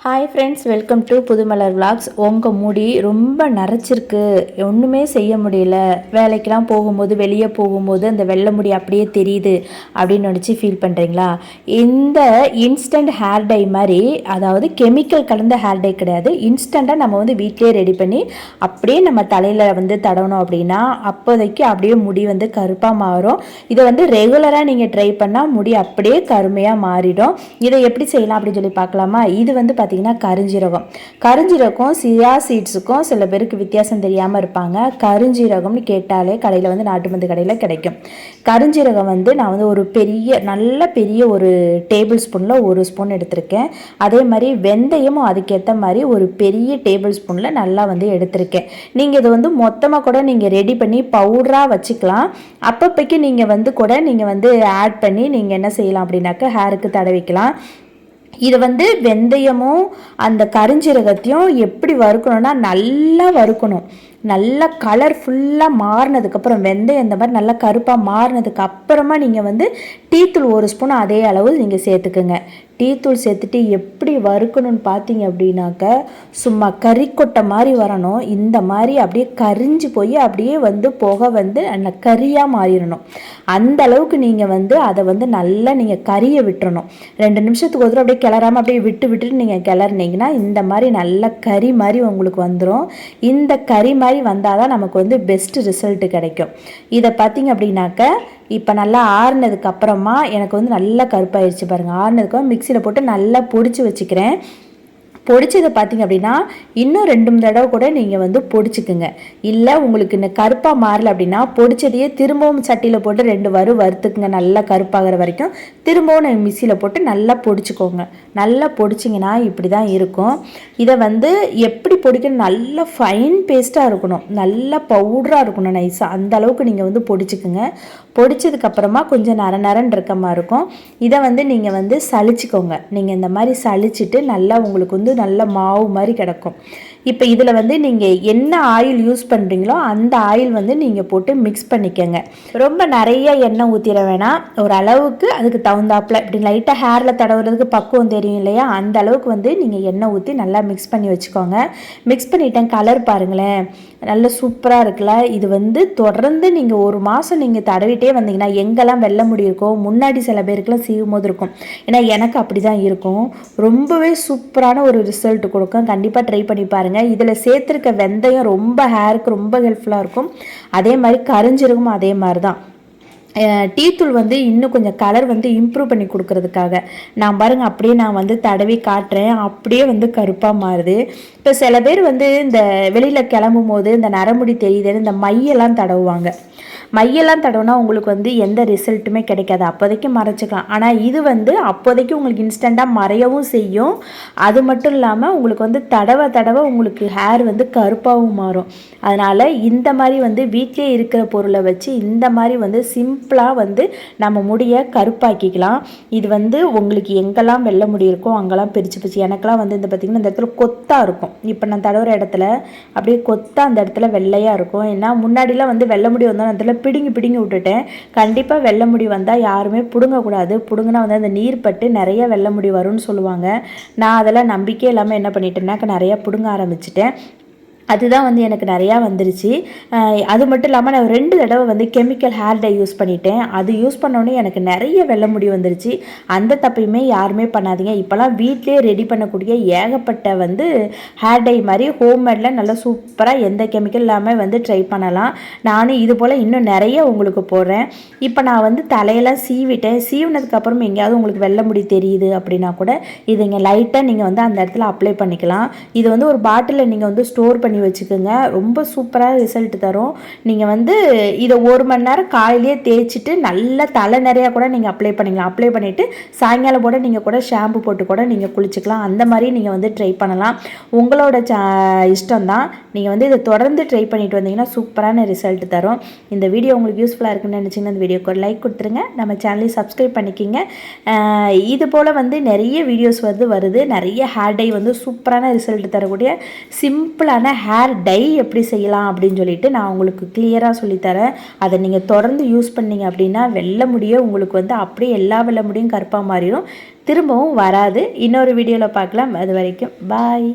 Hi friends, welcome to Pudhumalar vlogs. உங்கள் முடி ரொம்ப நரைச்சிருக்கு, ஒன்றுமே செய்ய முடியல, வேலைக்கெலாம் போகும்போது வெளியே போகும்போது அந்த வெள்ளை முடி அப்படியே தெரியுது அப்படின்னு நினச்சி ஃபீல் பண்ணுறீங்களா? இந்த இன்ஸ்டன்ட் ஹேர் டை மாதிரி, அதாவது கெமிக்கல் கலந்த ஹேர் டை கிடையாது, இன்ஸ்டண்ட்டாக நம்ம வந்து வீட்டிலே ரெடி பண்ணி அப்படியே நம்ம தலையில் வந்து தடவணும் அப்படின்னா அப்போதைக்கு அப்படியே முடி வந்து கருப்பாக மாறும். இதை வந்து ரெகுலராக நீங்கள் ட்ரை பண்ணால் முடி அப்படியே கருமையாக மாறிடும். இதை எப்படி செய்யலாம் அப்படின்னு சொல்லி பார்க்கலாமா? இது வந்து கருஞ்சீரகம் சியா சீட்ஸுக்கும் சில பேருக்கு வித்தியாசம் தெரியாமல் இருப்பாங்க. கருஞ்சீரகம்னு கேட்டாலே கடையில் வந்து நாட்டு மருந்து கடையில் கிடைக்கும். கருஞ்சீரகம் வந்து நான் வந்து ஒரு நல்ல பெரிய ஒரு டேபிள் ஸ்பூனில் ஒரு ஸ்பூன் எடுத்திருக்கேன். அதே மாதிரி வெந்தயமும் அதுக்கேற்ற மாதிரி ஒரு பெரிய டேபிள் ஸ்பூனில் நல்லா வந்து எடுத்திருக்கேன். நீங்கள் இதை வந்து மொத்தமாக கூட நீங்கள் ரெடி பண்ணி பவுடராக வச்சுக்கலாம். அப்பப்போக்கு நீங்கள் வந்து கூட நீங்கள் வந்து ஆட் பண்ணி நீங்கள் என்ன செய்யலாம் அப்படின்னாக்க ஹேருக்கு தடவிக்கலாம். இதை வந்து வெந்தயமும் அந்த கருஞ்சீரகத்தையும் எப்படி வறுக்கணும்னா நல்லா வறுக்கணும். நல்லா கலர்ஃபுல்லாக மாறினதுக்கப்புறம் வெந்தயம் இந்த மாதிரி நல்லா கருப்பாக மாறினதுக்கு அப்புறமா நீங்கள் வந்து டீத்தூள் ஒரு ஸ்பூன் அதே அளவு நீங்கள் சேர்த்துக்குங்க. டீத்தூள் சேர்த்துட்டு எப்படி வறுக்கணும்னு பார்த்தீங்க அப்படின்னாக்க சும்மா கறிக்கொட்டை மாதிரி வரணும். இந்த மாதிரி அப்படியே கரிஞ்சு போய் அப்படியே வந்து புகை வந்து அந்த கறியாக மாறிடணும். அந்த அளவுக்கு நீங்கள் வந்து அதை வந்து நல்லா நீங்கள் கறியை விட்டுறணும். 2 நிமிஷத்துக்கு ஒரு அப்படியே கிளறாமல் அப்படியே விட்டுட்டு நீங்கள் கிளறினீங்கன்னா இந்த மாதிரி நல்ல கறி மாதிரி உங்களுக்கு வந்துடும். இந்த கறி மாதிரி வந்தால் தான் நமக்கு வந்து பெஸ்ட் ரிசல்ட் கிடைக்கும். இதை பார்த்தீங்க அப்படின்னாக்க இப்போ நல்லா ஆறுனதுக்கு அப்புறமா எனக்கு வந்து நல்லா கருப்பாயிடுச்சு பாருங்கள். ஆறுனதுக்கு மிக்சியில் போட்டு நல்லா பொடிச்சு வச்சுக்கிறேன். பொடிச்சதை பார்த்தீங்க அப்படின்னா இன்னும் 2 தடவை கூட நீங்கள் வந்து பொடிச்சுக்குங்க. இல்லை உங்களுக்கு இந்த கருப்பாக மாறல அப்படின்னா பொடிச்சதையே திரும்பவும் சட்டியில் போட்டு 2 வறுத்துக்குங்க. நல்லா கருப்பாகிற வரைக்கும் திரும்பவும் மிக்சியில் போட்டு நல்லா பொடிச்சுக்கோங்க. நல்லா பொடிச்சிங்கன்னா இப்படி தான் இருக்கும். இதை வந்து எப்படி பொடிக்கணும், நல்லா ஃபைன் பேஸ்ட்டாக இருக்கணும், நல்லா பவுடராக இருக்கணும், நைஸாக. அந்த அளவுக்கு நீங்கள் வந்து பொடிச்சுக்குங்க. பொடிச்சதுக்கப்புறமா கொஞ்சம் நரன்னு இருக்க மாதிரி இருக்கும். இதை வந்து நீங்கள் வந்து சளிச்சிக்கோங்க. நீங்கள் இந்த மாதிரி சளிச்சிட்டு நல்லா உங்களுக்கு வந்து நல்ல மாவு மாதிரி கிடக்கும். இப்போ இதில் வந்து நீங்கள் என்ன ஆயில் யூஸ் பண்ணுறீங்களோ அந்த ஆயில் வந்து நீங்கள் போட்டு மிக்ஸ் பண்ணிக்கோங்க. ரொம்ப நிறைய எண்ணெய் ஊற்றிட வேணாம். ஒரு அளவுக்கு அதுக்கு தகுந்தாப்பில் இப்படி லைட்டாக ஹேரில் தடவுறதுக்கு பக்குவம் தெரியும் இல்லையா, அந்த அளவுக்கு வந்து நீங்கள் எண்ணெய் ஊற்றி நல்லா மிக்ஸ் பண்ணி வச்சுக்கோங்க. மிக்ஸ் பண்ணிட்டேன். கலர் பாருங்களேன், நல்ல சூப்பராக இருக்குல்ல. இது வந்து தொடர்ந்து நீங்கள் 1 மாதம் நீங்கள் தடவிட்டே வந்தீங்கன்னா எங்கெல்லாம் வெள்ளை முடி இருக்கும், முன்னாடி சில பேருக்குலாம் சீவும் போது இருக்கும், ஏன்னா எனக்கு அப்படி தான் இருக்கும், ரொம்பவே சூப்பரான ஒரு ரிசல்ட் கொடுக்கும். கண்டிப்பாக ட்ரை பண்ணி பாருங்கள். இதில் சேர்த்துருக்க வெந்தயம் ரொம்ப ஹேருக்கு ரொம்ப ஹெல்ப்ஃபுல்லாக இருக்கும். அதே மாதிரி கரிஞ்சீரகமும் அதே மாதிரி தான். டீத்தூள் வந்து இன்னும் கொஞ்சம் கலர் வந்து இம்ப்ரூவ் பண்ணி கொடுக்கறதுக்காக நான் பாருங்கள் அப்படியே நான் வந்து தடவி காட்டுறேன். அப்படியே வந்து கருப்பாக மாறுது. இப்போ சில பேர் வந்து இந்த வெளியில் கிளம்பும் போது இந்த நரமுடி தெரியுதுன்னு இந்த மையெல்லாம் தடவுவாங்க. மையெல்லாம் தடவுனா உங்களுக்கு வந்து எந்த ரிசல்ட்டுமே கிடைக்காது, அப்போதைக்கு மறைச்சிக்கலாம். ஆனால் இது வந்து அப்போதைக்கு உங்களுக்கு இன்ஸ்டண்ட்டாக மறையவும் செய்யும். அது மட்டும் இல்லாமல் உங்களுக்கு வந்து தடவை உங்களுக்கு ஹேர் வந்து கருப்பாகவும் மாறும். அதனால் இந்த மாதிரி வந்து வீட்டிலே இருக்கிற பொருளை வச்சு இந்த மாதிரி வந்து சிம்பிளாக வந்து நம்ம முடியை கருப்பாக்கிக்கலாம். இது வந்து உங்களுக்கு எங்கெல்லாம் வெள்ளை முடி இருக்கோ அங்கெல்லாம் பிரித்து எனக்கெல்லாம் வந்து இந்த பார்த்திங்கன்னா இந்த இடத்துல கொத்தாக இருக்கும். இப்போ நான் தடவுற இடத்துல அப்படியே கொத்தாக அந்த இடத்துல வெள்ளையாக இருக்கும். ஏன்னா முன்னாடிலாம் வந்து வெள்ளை முடி வந்தோம் அந்த இடத்துல பிடுங்கி விட்டுட்டேன். கண்டிப்பாக வெள்ளை முடி வந்தால் யாருமே பிடுங்கக்கூடாது. பிடுங்கினா வந்து அந்த நீர் பட்டு நிறைய வெள்ளை முடி வரும்னு சொல்லுவாங்க. நான் அதெல்லாம் நம்பிக்கை இல்லாமல் என்ன பண்ணிட்டேன்னாக்க நிறையா பிடுங்க ஆரம்பிச்சிட்டேன். அதுதான் வந்து எனக்கு நிறையா வந்துருச்சு. அது மட்டும் இல்லாமல் நான் 2 தடவை வந்து கெமிக்கல் ஹேர் டை யூஸ் பண்ணிட்டேன். அது யூஸ் பண்ணோன்னே எனக்கு நிறைய வெள்ளை முடி வந்துருச்சு. அந்த தப்பையுமே யாருமே பண்ணாதீங்க. இப்போலாம் வீட்டிலே ரெடி பண்ணக்கூடிய ஏகப்பட்ட வந்து ஹேர் டை மாதிரி ஹோம்மேடில் நல்லா சூப்பராக எந்த கெமிக்கல் இல்லாமல் வந்து ட்ரை பண்ணலாம். நானும் இது போல் இன்னும் நிறைய உங்களுக்கு போடுறேன். இப்போ நான் வந்து தலையெல்லாம் சீவிட்டேன். சீவினதுக்கப்புறம் எங்கேயாவது உங்களுக்கு வெள்ளை முடி தெரியுது அப்படின்னா கூட இது இங்கே லைட்டாக நீங்கள் வந்து அந்த இடத்துல அப்ளை பண்ணிக்கலாம். இது வந்து ஒரு பாட்டிலில் நீங்கள் வந்து ஸ்டோர் பண்ணி வச்சுக்கோங்க. ரொம்ப சூப்பராக ரிசல்ட் தரும். நீங்கள் வந்து இதை 1 மணி நேரம் காலையிலேயே தேய்ச்சிட்டு நல்ல தலை நிறையா கூட நீங்கள் அப்ளை பண்ணிக்கலாம். அப்ளை பண்ணிவிட்டு சாயங்காலம் கூட நீங்கள் கூட ஷாம்பு போட்டு கூட நீங்கள் குளிச்சுக்கலாம். அந்த மாதிரி நீங்கள் வந்து ட்ரை பண்ணலாம். உங்களோட இஷ்டம்தான். நீங்கள் வந்து இதை தொடர்ந்து ட்ரை பண்ணிட்டு வந்தீங்கன்னா சூப்பரான ரிசல்ட் தரும். இந்த வீடியோ உங்களுக்கு யூஸ்ஃபுல்லாக இருக்குன்னு நினச்சிங்கன்னா இந்த வீடியோக்கு ஒரு லைக் கொடுத்துருங்க. நம்ம சேனலையும் சப்ஸ்கிரைப் பண்ணிக்கிங்க. இது போல் வந்து நிறைய வீடியோஸ் வந்து வருது. நிறைய ஹேர் டை வந்து சூப்பரான ரிசல்ட் தரக்கூடிய சிம்பிளான ஹேர் டை எப்படி செய்யலாம் அப்படின்னு சொல்லிட்டு நான் உங்களுக்கு கிளியராக சொல்லித்தரேன். அதை நீங்கள் தொடர்ந்து யூஸ் பண்ணிங்க அப்படின்னா வெள்ளை முடியே உங்களுக்கு வந்து அப்படியே எல்லா வெள்ளை முடியும் கருப்பாக மாறிடும். திரும்பவும் வராது. இன்னொரு வீடியோவில் பார்க்கலாம். அது வரைக்கும் பாய்.